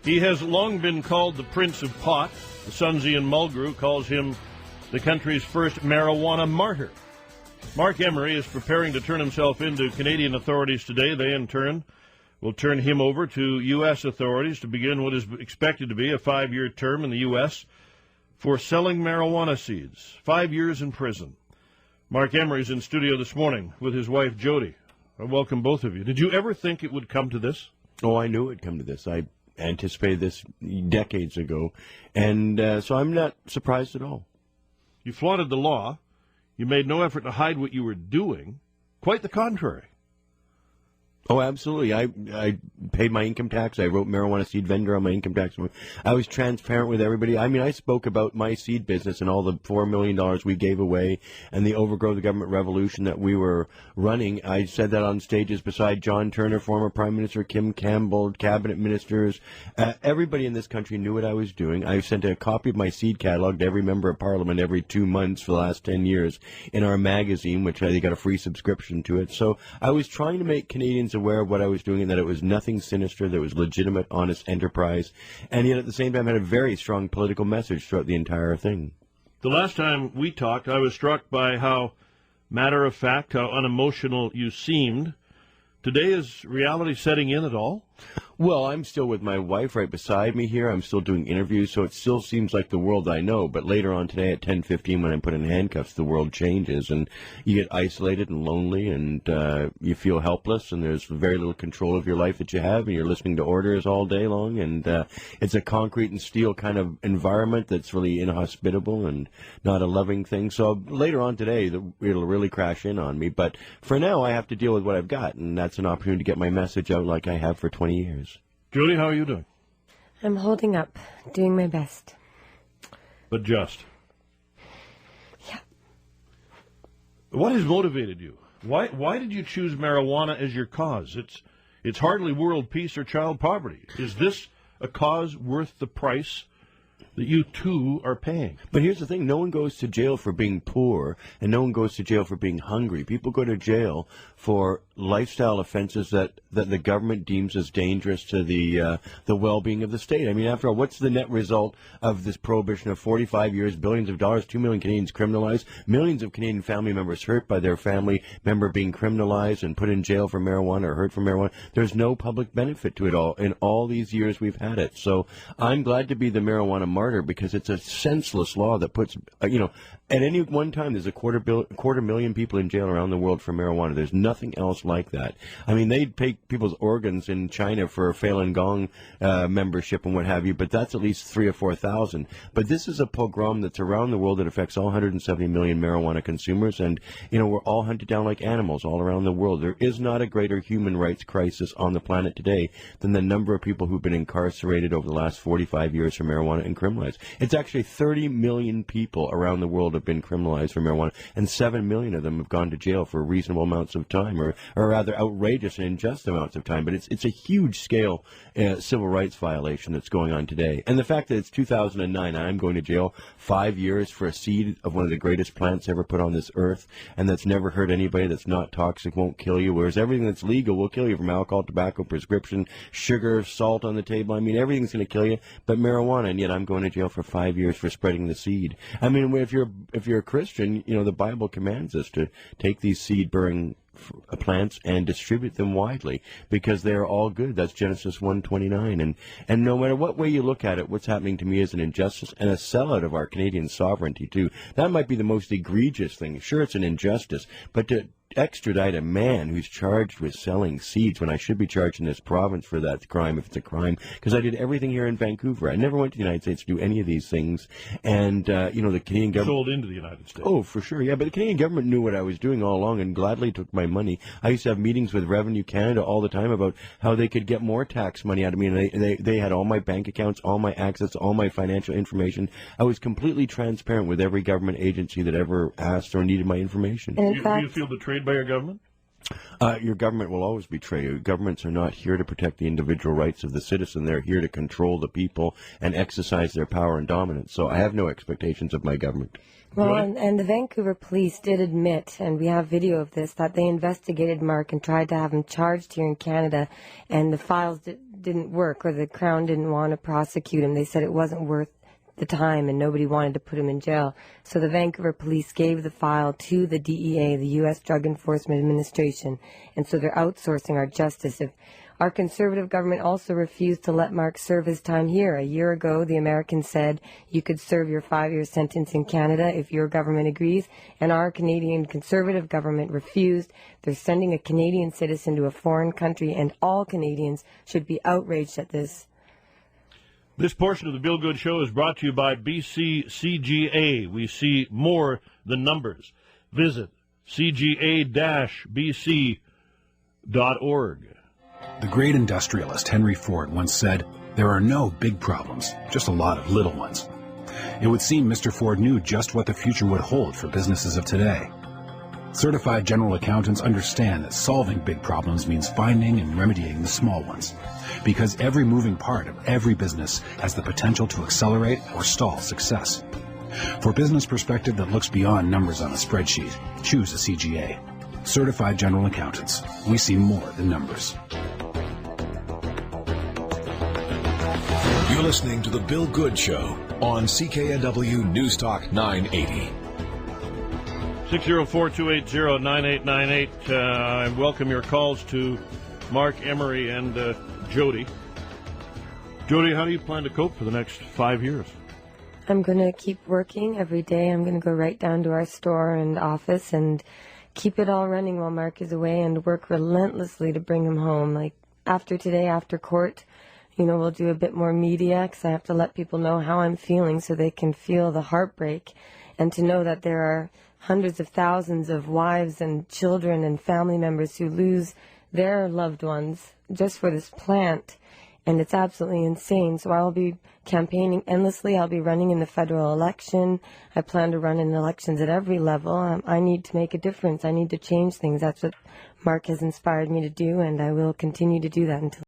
He has long been called the Prince of Pot. The Sun's Ian Mulgrew calls him the country's first marijuana martyr. Marc Emery is preparing to turn himself into Canadian authorities today. They, in turn, will turn him over to U.S. authorities to begin what is expected to be a 5-year term in the U.S. for selling marijuana seeds. 5 years in prison. Marc Emery is in studio this morning with his wife, Jodie. I welcome both of you. Did you ever think it would come to this? Oh, I knew it would come to this. I anticipated this decades ago, and so I'm not surprised at all. You flaunted the law. You made no effort to hide what you were doing. Quite the contrary. Oh, absolutely. I paid my income tax. I wrote marijuana seed vendor on my income tax. I was transparent with everybody. I mean, I spoke about my seed business and all the $4 million we gave away and the overgrow the government revolution that we were running. I said that on stages beside John Turner, former Prime Minister, Kim Campbell, cabinet ministers. Everybody in this country knew what I was doing. I sent a copy of my seed catalog to every member of Parliament every 2 months for the last 10 years in our magazine, which they got a free subscription to it. So I was trying to make Canadians aware of what I was doing and that it was nothing sinister, that it was legitimate, honest enterprise, and yet at the same time had a very strong political message throughout the entire thing. The last time we talked, I was struck by how matter-of-fact, how unemotional you seemed. Today, is reality setting in at all? Well, I'm still with my wife right beside me here. I'm still doing interviews, so it still seems like the world I know. But later on today at 10:15, when I'm put in handcuffs, the world changes, and you get isolated and lonely, and you feel helpless, and there's very little control of your life that you have, and you're listening to orders all day long, and it's a concrete and steel kind of environment that's really inhospitable and not a loving thing. So later on today, it'll really crash in on me. But for now, I have to deal with what I've got, and that's an opportunity to get my message out like I have for 20 years. Jodie, how are you doing? I'm holding up, doing my best. But just? Yeah. What has motivated you? Why did you choose marijuana as your cause? It's hardly world peace or child poverty. Is this a cause worth the price that you too are paying? But here's the thing, no one goes to jail for being poor, and no one goes to jail for being hungry. People go to jail for lifestyle offenses that the government deems as dangerous to the well-being of the state. I mean, after all, what's the net result of this prohibition of 45 years, billions of dollars, 2 million Canadians criminalized, millions of Canadian family members hurt by their family member being criminalized and put in jail for marijuana or hurt for marijuana? There's no public benefit to it all in all these years we've had it. So I'm glad to be the marijuana martyr because it's a senseless law that puts, at any one time there's a quarter million people in jail around the world for marijuana. There's nothing else like that. I mean, they'd pay people's organs in China for Falun Gong membership and what have you, but that's at least 3,000 or 4,000. But this is a pogrom that's around the world that affects all 170 million marijuana consumers, and we're all hunted down like animals all around the world. There is not a greater human rights crisis on the planet today than the number of people who've been incarcerated over the last 45 years for marijuana and criminalized. It's actually 30 million people around the world have been criminalized for marijuana, and 7 million of them have gone to jail for reasonable amounts of time, or rather outrageous and unjust amounts of time. But it's a huge scale civil rights violation that's going on today. And the fact that it's 2009 and I'm going to jail 5 years for a seed of one of the greatest plants ever put on this earth, and that's never hurt anybody, that's not toxic, won't kill you, whereas everything that's legal will kill you, from alcohol, tobacco, prescription, sugar, salt on the table. I mean, everything's going to kill you but marijuana, and yet I'm going to jail for 5 years for spreading the seed. I mean, if you're a Christian, the Bible commands us to take these seed-bearing plants and distribute them widely because they are all good. That's Genesis 1:29. And no matter what way you look at it, what's happening to me is an injustice and a sellout of our Canadian sovereignty too. That might be the most egregious thing. Sure, it's an injustice, but to extradite a man who's charged with selling seeds when I should be charged in this province for that crime, if it's a crime, because I did everything here in Vancouver. I never went to the United States to do any of these things. And, the Canadian government... Sold into the United States. Oh, for sure, yeah. But the Canadian government knew what I was doing all along and gladly took my money. I used to have meetings with Revenue Canada all the time about how they could get more tax money out of me. And they had all my bank accounts, all my access, all my financial information. I was completely transparent with every government agency that ever asked or needed my information. And do you feel betrayed by your government? Your government will always betray you. Governments are not here to protect the individual rights of the citizen. They're here to control the people and exercise their power and dominance. So I have no expectations of my government. Well, and the Vancouver police did admit, and we have video of this, that they investigated Marc and tried to have him charged here in Canada, and the files didn't work, or the Crown didn't want to prosecute him. They said it wasn't worth the time and nobody wanted to put him in jail. So the Vancouver police gave the file to the DEA, the U.S. Drug Enforcement Administration, and so they're outsourcing our justice. If our Conservative government also refused to let Mark serve his time here. A year ago, the Americans said you could serve your 5-year sentence in Canada if your government agrees, and our Canadian Conservative government refused. They're sending a Canadian citizen to a foreign country, and all Canadians should be outraged at this. This portion of the Bill Goode Show is brought to you by BC CGA. We see more than numbers. Visit cga-bc.org. The great industrialist Henry Ford once said, "There are no big problems, just a lot of little ones." It would seem Mr. Ford knew just what the future would hold for businesses of today. Certified general accountants understand that solving big problems means finding and remedying the small ones, because every moving part of every business has the potential to accelerate or stall success. For business perspective that looks beyond numbers on a spreadsheet, choose a CGA. Certified general accountants. We see more than numbers. You're listening to The Bill Goode Show on CKNW News Talk 980. 604-280-9898. I welcome your calls to Marc Emery and Jodie. Jodie, how do you plan to cope for the next 5 years? I'm going to keep working every day. I'm going to go right down to our store and office and keep it all running while Mark is away and work relentlessly to bring him home. Like after today, after court, we'll do a bit more media because I have to let people know how I'm feeling so they can feel the heartbreak and to know that there are hundreds of thousands of wives and children and family members who lose their loved ones just for this plant. And it's absolutely insane. So I'll be campaigning endlessly. I'll be running in the federal election. I plan to run in elections at every level. I need to make a difference. I need to change things. That's what Mark has inspired me to do, and I will continue to do that until